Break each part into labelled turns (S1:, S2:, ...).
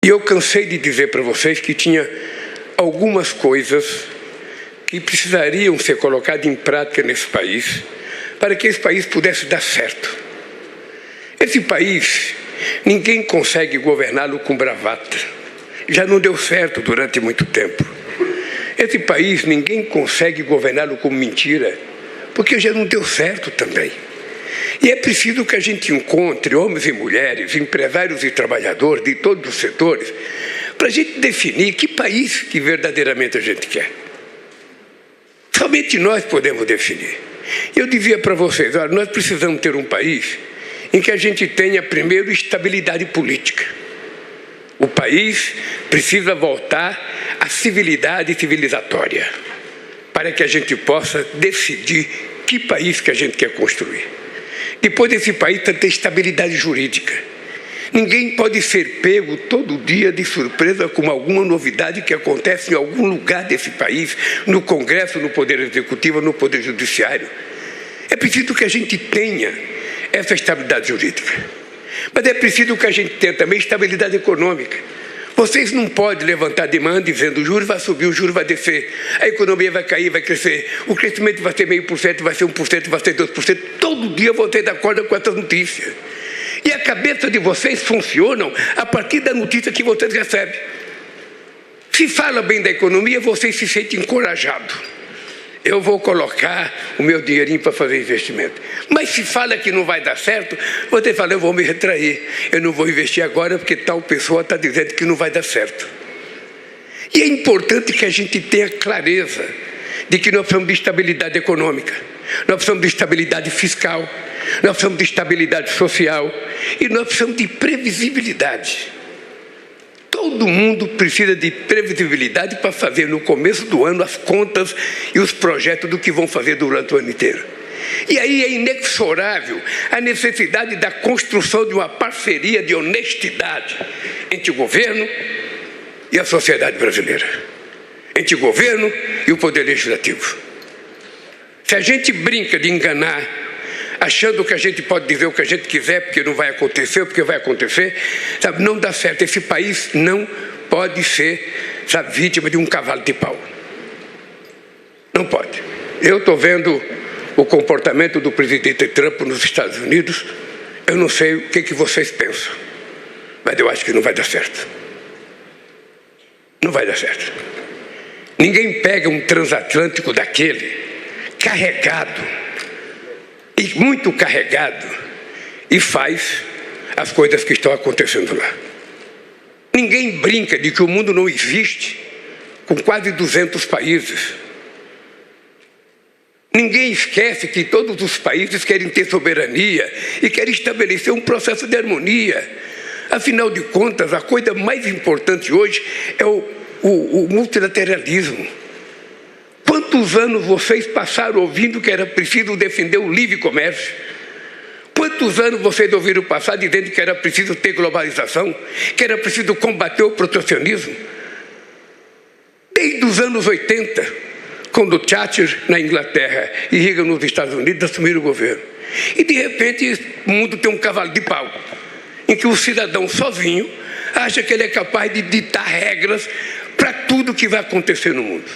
S1: E eu cansei de dizer para vocês que tinha algumas coisas que precisariam ser colocadas em prática nesse país para que esse país pudesse dar certo. Esse país, ninguém consegue governá-lo com bravata. Já não deu certo durante muito tempo. Esse país, ninguém consegue governá-lo com mentira, porque já não deu certo também. E é preciso que a gente encontre homens e mulheres, empresários e trabalhadores de todos os setores, para a gente definir que país que verdadeiramente a gente quer. Somente nós podemos definir. Eu dizia para vocês, olha, nós precisamos ter um país em que a gente tenha, primeiro, estabilidade política. O país precisa voltar à civilidade civilizatória, para que a gente possa decidir que país que a gente quer construir. Depois desse país tem que ter estabilidade jurídica. Ninguém pode ser pego todo dia de surpresa com alguma novidade que acontece em algum lugar desse país, no Congresso, no Poder Executivo, no Poder Judiciário. É preciso que a gente tenha essa estabilidade jurídica. Mas é preciso que a gente tenha também estabilidade econômica. Vocês não podem levantar demanda dizendo o juros vai subir, o juros vai descer, a economia vai cair, vai crescer, o crescimento vai ser 0,5%, vai ser 1%, vai ser 2%. Todo dia vocês acordam com essas notícias. E a cabeça de vocês funciona a partir da notícia que vocês recebem. Se fala bem da economia, vocês se sentem encorajados. Eu vou colocar o meu dinheirinho para fazer investimento. Mas se fala que não vai dar certo, você fala, eu vou me retrair. Eu não vou investir agora porque tal pessoa está dizendo que não vai dar certo. E é importante que a gente tenha clareza de que nós precisamos de estabilidade econômica, nós precisamos de estabilidade fiscal, nós precisamos de estabilidade social e nós precisamos de previsibilidade. Todo mundo precisa de previsibilidade para fazer no começo do ano as contas e os projetos do que vão fazer durante o ano inteiro. E aí é inexorável a necessidade da construção de uma parceria de honestidade entre o governo e a sociedade brasileira, entre o governo e o Poder Legislativo. Se a gente brinca de enganar, achando que a gente pode dizer o que a gente quiser, porque não vai acontecer, porque vai acontecer, sabe, não dá certo. Esse país não pode ser, sabe, vítima de um cavalo de pau. Não pode. Eu estou vendo o comportamento do presidente Trump nos Estados Unidos, eu não sei o que vocês pensam, mas eu acho que não vai dar certo. Não vai dar certo. Ninguém pega um transatlântico daquele, carregado, e muito carregado, e faz as coisas que estão acontecendo lá. Ninguém brinca de que o mundo não existe com quase 200 países. Ninguém esquece que todos os países querem ter soberania e querem estabelecer um processo de harmonia. Afinal de contas, a coisa mais importante hoje é o multilateralismo. Quantos anos vocês passaram ouvindo que era preciso defender o livre comércio? Quantos anos vocês ouviram passar dizendo que era preciso ter globalização, que era preciso combater o protecionismo? Desde os anos 80, quando Thatcher na Inglaterra e Reagan nos Estados Unidos assumiram o governo. E de repente o mundo tem um cavalo de pau, em que o cidadão sozinho acha que ele é capaz de ditar regras para tudo que vai acontecer no mundo.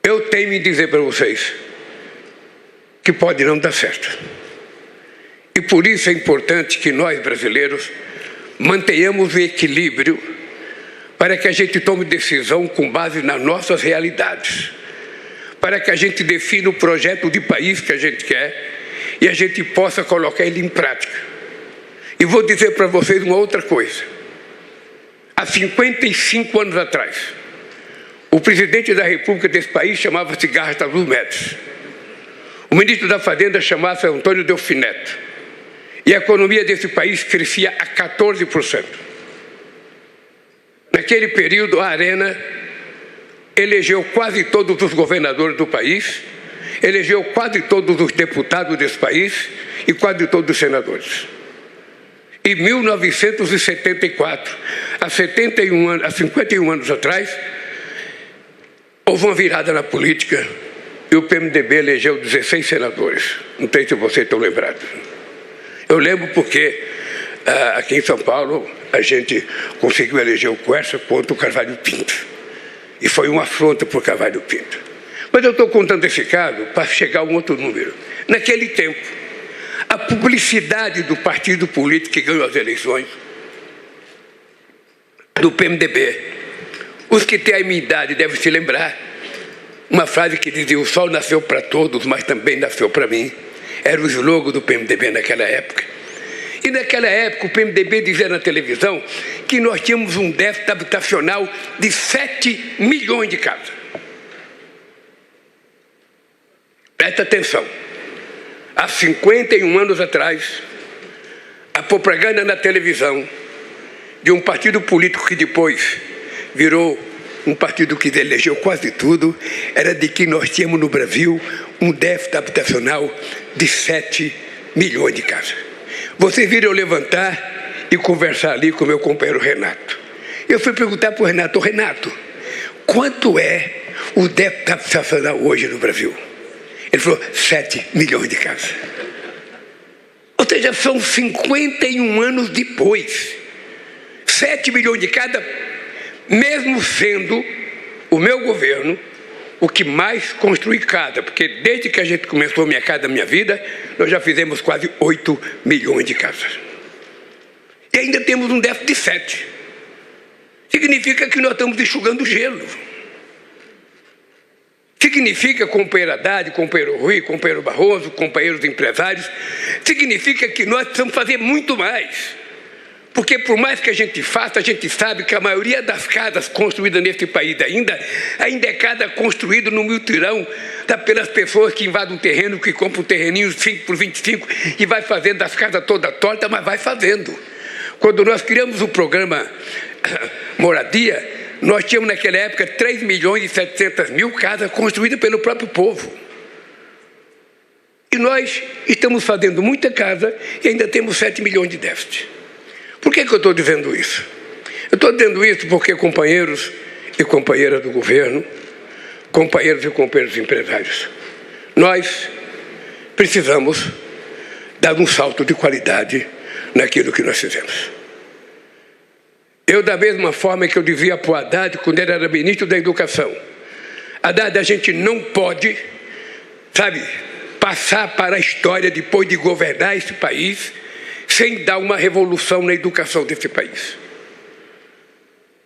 S1: Eu tenho em dizer para vocês que pode não dar certo. E por isso é importante que nós, brasileiros, mantenhamos o equilíbrio para que a gente tome decisão com base nas nossas realidades, para que a gente defina o projeto de país que a gente quer e a gente possa colocar ele em prática. E vou dizer para vocês uma outra coisa. Há 55 anos atrás, o presidente da República desse país chamava-se Garrastazu Médici. O ministro da Fazenda chamava-se Antônio Delfim Neto. E a economia desse país crescia a 14%. Naquele período, a Arena elegeu quase todos os governadores do país, elegeu quase todos os deputados desse país e quase todos os senadores. Em 1974, há 51 anos atrás, houve uma virada na política e o PMDB elegeu 16 senadores. Não sei se vocês estão lembrados. Eu lembro porque aqui em São Paulo, a gente conseguiu eleger o Quércia contra o Carvalho Pinto. E foi uma afronta para o Carvalho Pinto. Mas eu estou contando esse caso para chegar a um outro número. Naquele tempo, a publicidade do partido político que ganhou as eleições, do PMDB, os que têm a minha idade devem se lembrar, uma frase que dizia: o sol nasceu para todos, mas também nasceu para mim. Era o slogan do PMDB naquela época. E naquela época o PMDB dizia na televisão que nós tínhamos um déficit habitacional de 7 milhões de casas. Presta atenção. Há 51 anos atrás, a propaganda na televisão de um partido político que depois virou um partido que elegeu quase tudo, era de que nós tínhamos no Brasil um déficit habitacional de 7 milhões de casas. Vocês viram eu levantar e conversar ali com o meu companheiro Renato. Eu fui perguntar para o Renato: Renato, quanto é o déficit habitacional hoje no Brasil? Ele falou: 7 milhões de casas. Ou seja, são 51 anos depois. 7 milhões de casas, mesmo sendo o meu governo o que mais construi casa, porque desde que a gente começou Minha Casa Minha Vida, nós já fizemos quase 8 milhões de casas. E ainda temos um déficit de 7. Significa que nós estamos enxugando gelo. Significa, companheiro Haddad, companheiro Rui, companheiro Barroso, companheiros empresários, significa que nós precisamos fazer muito mais. Porque por mais que a gente faça, a gente sabe que a maioria das casas construídas nesse país ainda é casa construída no mutirão, pelas pessoas que invadem um terreno, que compram um terreninho 5 por 25 e vai fazendo as casas toda torta, mas vai fazendo. Quando nós criamos o programa Moradia, nós tínhamos naquela época 3 milhões e 700 mil casas construídas pelo próprio povo. E nós estamos fazendo muita casa e ainda temos 7 milhões de déficit. Por que eu estou dizendo isso? Eu estou dizendo isso porque companheiros e companheiras do governo, companheiros e companheiros empresários, nós precisamos dar um salto de qualidade naquilo que nós fizemos. Eu, da mesma forma que eu dizia para o Haddad quando ele era ministro da Educação: Haddad, a gente não pode, passar para a história depois de governar esse país sem dar uma revolução na educação desse país.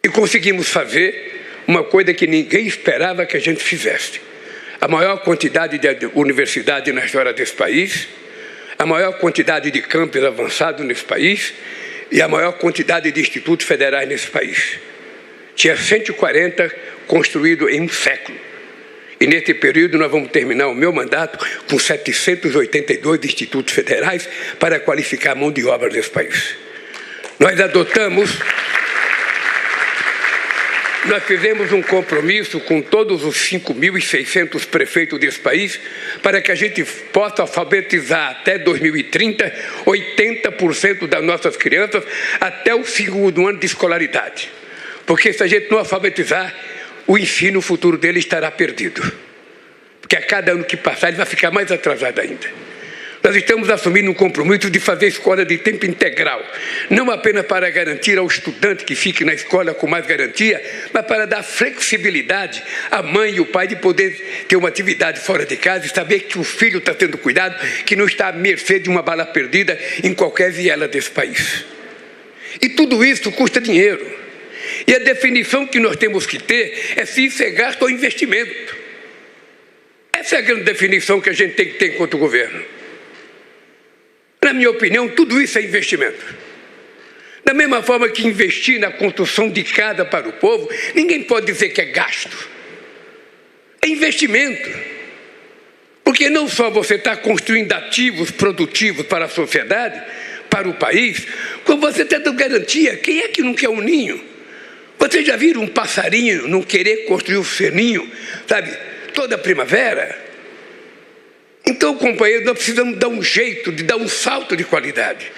S1: E conseguimos fazer uma coisa que ninguém esperava que a gente fizesse. A maior quantidade de universidades na história desse país, a maior quantidade de campos avançados nesse país e a maior quantidade de institutos federais nesse país. Tinha 140 construídos em um século. E nesse período nós vamos terminar o meu mandato com 782 institutos federais para qualificar a mão de obra desse país. Nós fizemos um compromisso com todos os 5.600 prefeitos desse país para que a gente possa alfabetizar até 2030 80% das nossas crianças até o segundo ano de escolaridade. Porque se a gente não alfabetizar, o ensino futuro dele estará perdido. Porque a cada ano que passar, ele vai ficar mais atrasado ainda. Nós estamos assumindo um compromisso de fazer escola de tempo integral, não apenas para garantir ao estudante que fique na escola com mais garantia, mas para dar flexibilidade à mãe e ao pai de poder ter uma atividade fora de casa e saber que o filho está sendo cuidado, que não está à mercê de uma bala perdida em qualquer viela desse país. E tudo isso custa dinheiro. E a definição que nós temos que ter é se isso é gasto ou investimento. Essa é a grande definição que a gente tem que ter enquanto governo. Na minha opinião, tudo isso é investimento. Da mesma forma que investir na construção de casa para o povo, ninguém pode dizer que é gasto. É investimento. Porque não só você está construindo ativos produtivos para a sociedade, para o país, como você está dando garantia. Quem é que não quer um ninho? Vocês já viram um passarinho não querer construir o seu ninho, toda primavera? Então, companheiro, nós precisamos dar um jeito de dar um salto de qualidade.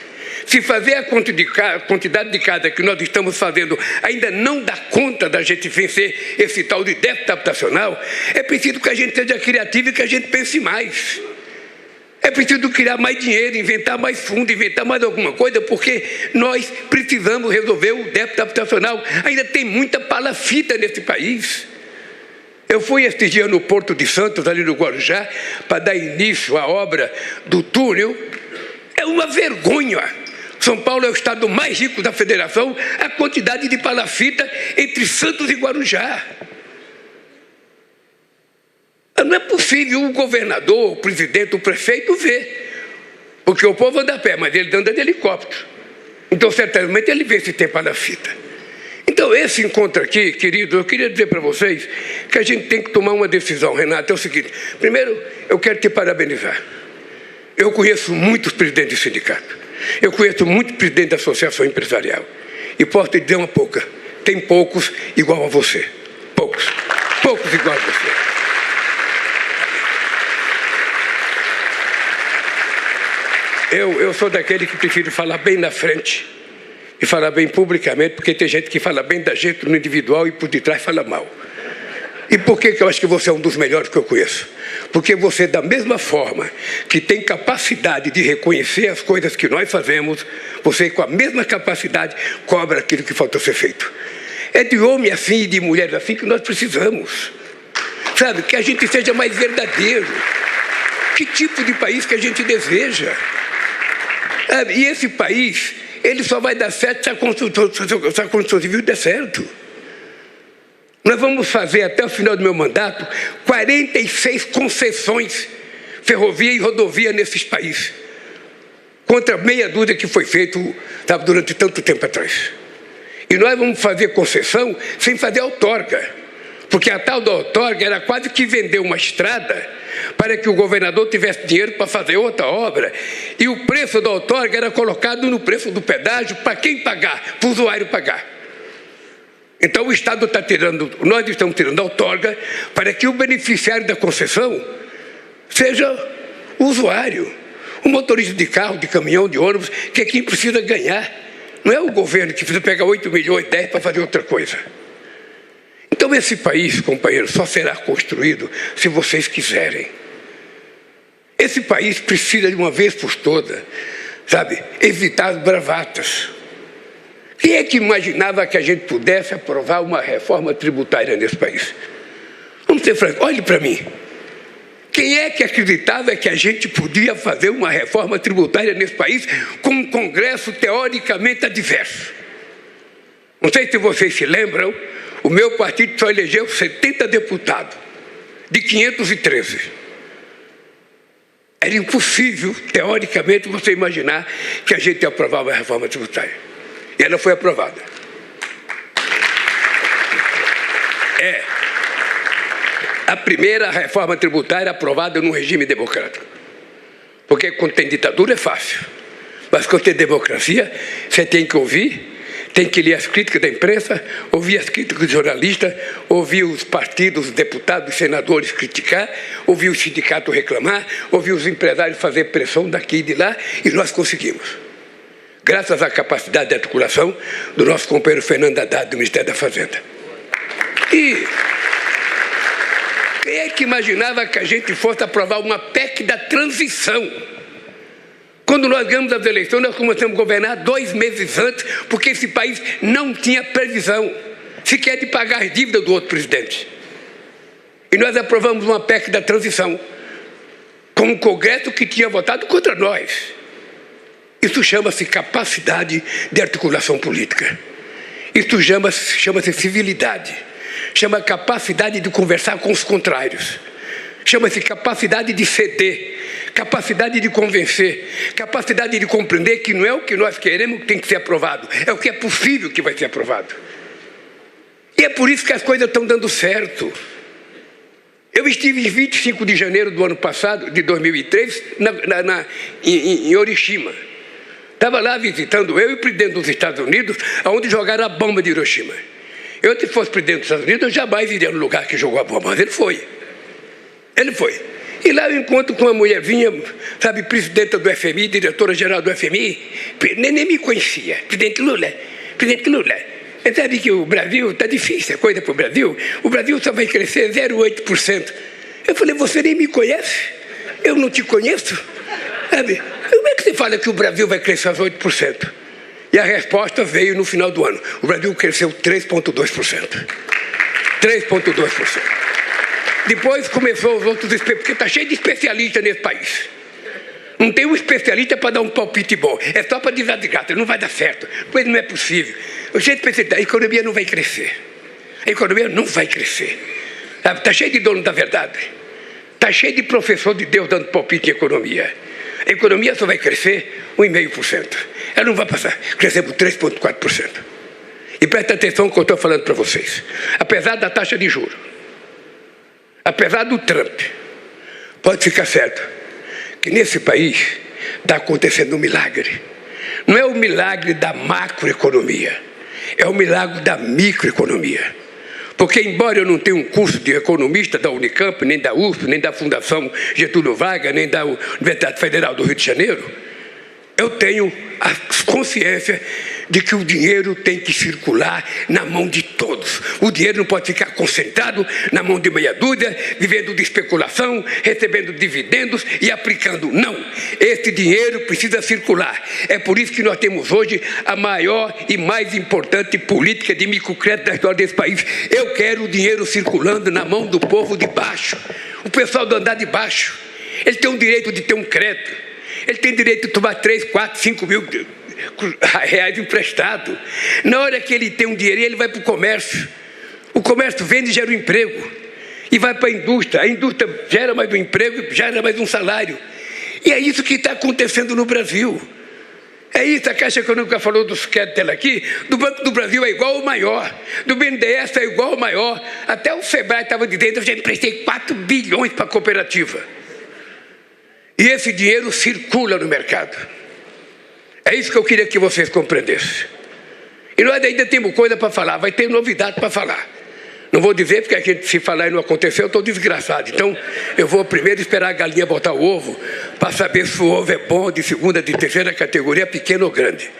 S1: Se fazer a quantidade de casa que nós estamos fazendo ainda não dá conta da gente vencer esse tal de déficit habitacional, é preciso que a gente seja criativo e que a gente pense mais. É preciso criar mais dinheiro, inventar mais fundo, inventar mais alguma coisa, porque nós precisamos resolver o déficit habitacional. Ainda tem muita palafita nesse país. Eu fui esses dias no Porto de Santos, ali no Guarujá, para dar início à obra do túnel. É uma vergonha. São Paulo é o estado mais rico da federação, a quantidade de palafita entre Santos e Guarujá. Não é possível o governador, o presidente, o prefeito ver, porque o povo anda a pé, mas ele anda de helicóptero. Então, certamente, ele vê se tem palafita. Então, esse encontro aqui, querido, eu queria dizer para vocês que a gente tem que tomar uma decisão, Renato. É o seguinte: primeiro, eu quero te parabenizar. Eu conheço muitos presidentes de sindicato, eu conheço muitos presidentes da associação empresarial, e posso te dizer uma pouca: tem poucos igual a você. Poucos igual a você. Eu sou daquele que prefere falar bem na frente e falar bem publicamente, porque tem gente que fala bem da gente no individual e por detrás fala mal. E por que eu acho que você é um dos melhores que eu conheço? Porque você, da mesma forma que tem capacidade de reconhecer as coisas que nós fazemos, você, com a mesma capacidade, cobra aquilo que falta ser feito. É de homem assim e de mulher assim que nós precisamos. Sabe, que a gente seja mais verdadeiro. Que tipo de país que a gente deseja? E esse país, ele só vai dar certo se a Constituição Civil der certo. Nós vamos fazer, até o final do meu mandato, 46 concessões ferrovia e rodovia nesses países, contra meia dúzia que foi feito, sabe, durante tanto tempo atrás. E nós vamos fazer concessão sem fazer outorga, porque a tal da outorga era quase que vender uma estrada para que o governador tivesse dinheiro para fazer outra obra, e o preço da outorga era colocado no preço do pedágio para quem pagar, para o usuário pagar. Então o Estado está tirando, nós estamos tirando a outorga para que o beneficiário da concessão seja o usuário, o motorista de carro, de caminhão, de ônibus, que é quem precisa ganhar. Não é o governo que precisa pegar 8 milhões, 10 para fazer outra coisa. Então esse país, companheiros, só será construído se vocês quiserem. Esse país precisa, de uma vez por todas, sabe, evitar as bravatas. Quem é que imaginava que a gente pudesse aprovar uma reforma tributária nesse país? Vamos ser francos, olhe para mim. Quem é que acreditava que a gente podia fazer uma reforma tributária nesse país com um Congresso teoricamente adverso? Não sei se vocês se lembram, o meu partido só elegeu 70 deputados, de 513. Era impossível, teoricamente, você imaginar que a gente ia aprovar uma reforma tributária. E ela foi aprovada. É a primeira reforma tributária aprovada num regime democrático. Porque quando tem ditadura é fácil, mas quando tem democracia, você tem que ouvir, tem que ler as críticas da imprensa, ouvir as críticas dos jornalistas, ouvir os partidos, os deputados, os senadores criticar, ouvir o sindicato reclamar, ouvir os empresários fazer pressão daqui e de lá, e nós conseguimos. Graças à capacidade de articulação do nosso companheiro Fernando Haddad, do Ministério da Fazenda. E quem é que imaginava que a gente fosse aprovar uma PEC da transição? Quando nós ganhamos as eleições, nós começamos a governar 2 meses antes, porque esse país não tinha previsão sequer de pagar as dívidas do outro presidente. E nós aprovamos uma PEC da transição, com um Congresso que tinha votado contra nós. Isso chama-se capacidade de articulação política. Isso chama-se civilidade. Chama capacidade de conversar com os contrários. Chama-se capacidade de ceder, capacidade de convencer, capacidade de compreender que não é o que nós queremos que tem que ser aprovado, é o que é possível que vai ser aprovado. E é por isso que as coisas estão dando certo. Eu estive em 25 de janeiro do ano passado, de 2003, em Hiroshima. Estava lá visitando eu e o presidente dos Estados Unidos, onde jogaram a bomba de Hiroshima. Eu, se fosse presidente dos Estados Unidos, eu jamais iria no lugar que jogou a bomba, mas ele foi. Ele foi. E lá eu encontro com uma mulherzinha, sabe, presidenta do FMI, diretora-geral do FMI, nem me conhecia, presidente Lula. Você sabe que o Brasil está difícil, a coisa para o Brasil só vai crescer 0,8%. Eu falei, você nem me conhece? Eu não te conheço? Sabe? Como é que você fala que o Brasil vai crescer aos 8%? E a resposta veio no final do ano. O Brasil cresceu 3,2%. 3,2%. Depois começou os outros, porque está cheio de especialistas nesse país. Não tem um especialista para dar um palpite bom. É só para dizer de gato, não vai dar certo. Pois não é possível. O jeito de pensar, a economia não vai crescer. A economia não vai crescer. Está cheio de dono da verdade. Está cheio de professor de Deus dando palpite em economia. A economia só vai crescer 1,5%. Ela não vai passar. Crescemos 3,4%. E presta atenção no que eu estou falando para vocês. Apesar da taxa de juros, apesar do Trump, pode ficar certo que nesse país está acontecendo um milagre. Não é o milagre da macroeconomia, é o milagre da microeconomia. Porque, embora eu não tenha um curso de economista da Unicamp, nem da USP, nem da Fundação Getúlio Vargas, nem da Universidade Federal do Rio de Janeiro, eu tenho a consciência de que o dinheiro tem que circular na mão de todos. O dinheiro não pode ficar concentrado na mão de meia dúzia, vivendo de especulação, recebendo dividendos e aplicando. Não, esse dinheiro precisa circular. É por isso que nós temos hoje a maior e mais importante política de microcrédito da história desse país. Eu quero o dinheiro circulando na mão do povo de baixo. O pessoal do andar de baixo, ele tem o direito de ter um crédito. Ele tem direito de tomar 3, 4, 5 mil reais emprestado. Na hora que ele tem um dinheiro, ele vai para o comércio. O comércio vende e gera um emprego. E vai para a indústria gera mais um emprego, gera mais um salário. E é isso que está acontecendo no Brasil. É isso, a Caixa Econômica falou dos créditos dela aqui, do Banco do Brasil é igual ao maior, do BNDES é igual ao maior. Até o Sebrae estava dizendo, eu já emprestei 4 bilhões para a cooperativa. E esse dinheiro circula no mercado. É isso que eu queria que vocês compreendessem. E nós ainda temos coisa para falar, vai ter novidade para falar. Não vou dizer, porque a gente, se falar e não aconteceu, eu estou desgraçado. Então, eu vou primeiro esperar a galinha botar o ovo, para saber se o ovo é bom, de segunda, de terceira categoria, pequeno ou grande.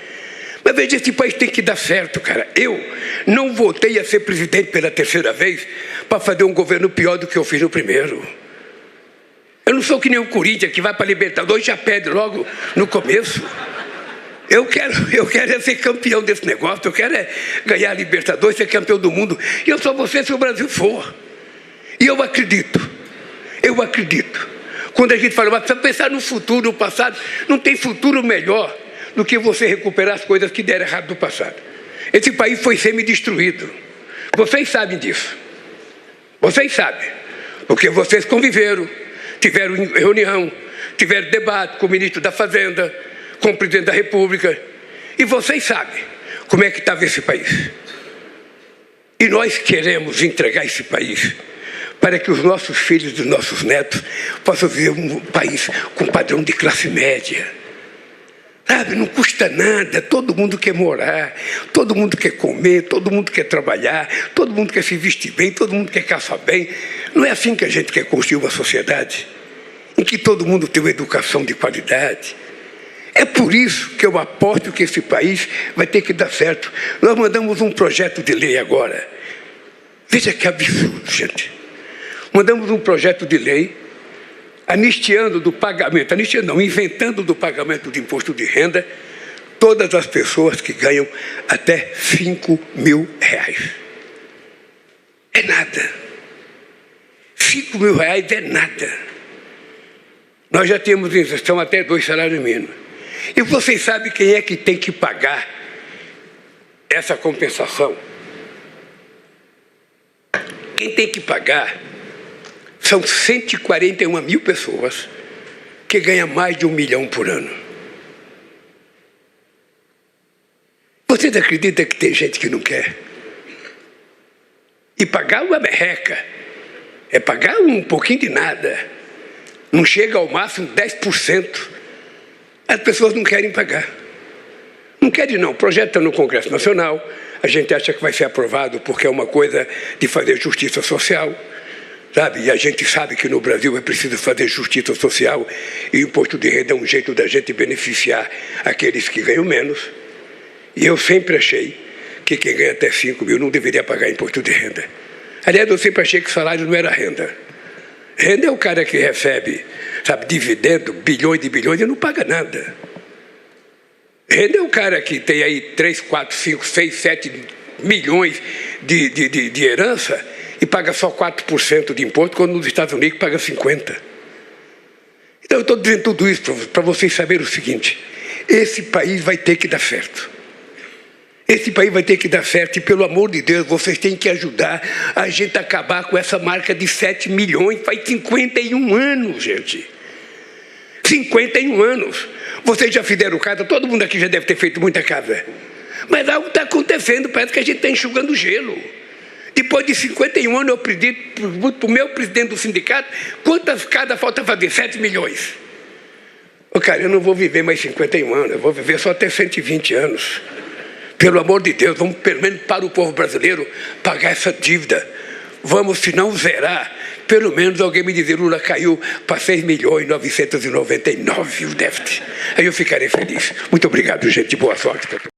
S1: Mas veja, esse país tem que dar certo, cara. Eu não voltei a ser presidente pela terceira vez para fazer um governo pior do que eu fiz no primeiro. Eu não sou que nem o Corinthians, que vai para a Libertadores e já perde logo no começo. Eu quero ser campeão desse negócio, eu quero ganhar a Libertadores, ser campeão do mundo. E eu só vou ser se o Brasil for. E eu acredito. Quando a gente fala, mas precisa pensar no futuro, no passado, não tem futuro melhor do que você recuperar as coisas que deram errado no passado. Esse país foi semi-destruído. Vocês sabem disso. Vocês sabem. Porque vocês conviveram. Tiveram reunião, tiveram debate com o ministro da Fazenda, com o presidente da República. E vocês sabem como é que estava esse país. E nós queremos entregar esse país para que os nossos filhos e os nossos netos possam viver um país com padrão de classe média. Sabe, não custa nada, todo mundo quer morar, todo mundo quer comer, todo mundo quer trabalhar, todo mundo quer se vestir bem, todo mundo quer caçar bem. Não é assim que a gente quer construir uma sociedade em que todo mundo tem uma educação de qualidade. É por isso que eu aposto que esse país vai ter que dar certo. Nós mandamos um projeto de lei agora. Veja que absurdo, gente. Mandamos um projeto de lei anistiando do pagamento, inventando do pagamento de imposto de renda todas as pessoas que ganham até 5 mil reais. É nada. 5 mil reais é nada. Nós já temos isenção até 2 salários mínimos. E vocês sabem quem é que tem que pagar essa compensação? Quem tem que pagar são 141 mil pessoas que ganham mais de 1 milhão por ano. Vocês acreditam que tem gente que não quer? E pagar uma merreca é pagar um pouquinho de nada. Não chega ao máximo 10%. As pessoas não querem pagar. Não querem não. O projeto está no Congresso Nacional. A gente acha que vai ser aprovado porque é uma coisa de fazer justiça social. Sabe? E a gente sabe que no Brasil é preciso fazer justiça social e o imposto de renda é um jeito da gente beneficiar aqueles que ganham menos. E eu sempre achei que quem ganha até 5 mil não deveria pagar imposto de renda. Aliás, eu sempre achei que salário não era renda. Renda é o cara que recebe, sabe, dividendo, bilhões de bilhões e não paga nada. Renda é o cara que tem aí 3, 4, 5, 6, 7 milhões de herança e paga só 4% de imposto, quando nos Estados Unidos paga 50%. Então eu estou dizendo tudo isso para vocês saberem o seguinte: esse país vai ter que dar certo. Esse país vai ter que dar certo e, pelo amor de Deus, vocês têm que ajudar a gente a acabar com essa marca de 7 milhões. Faz 51 anos, gente. 51 anos. Vocês já fizeram casa, todo mundo aqui já deve ter feito muita casa. Mas algo está acontecendo, parece que a gente está enxugando gelo. Depois de 51 anos, eu pedi para o meu presidente do sindicato quantas casas falta fazer? 7 milhões. Ô, cara, eu não vou viver mais 51 anos, eu vou viver só até 120 anos. Pelo amor de Deus, vamos pelo menos para o povo brasileiro pagar essa dívida. Vamos, se não zerar, pelo menos alguém me dizer, Lula caiu para 6.999.000 o déficit. Aí eu ficarei feliz. Muito obrigado, gente. Boa sorte.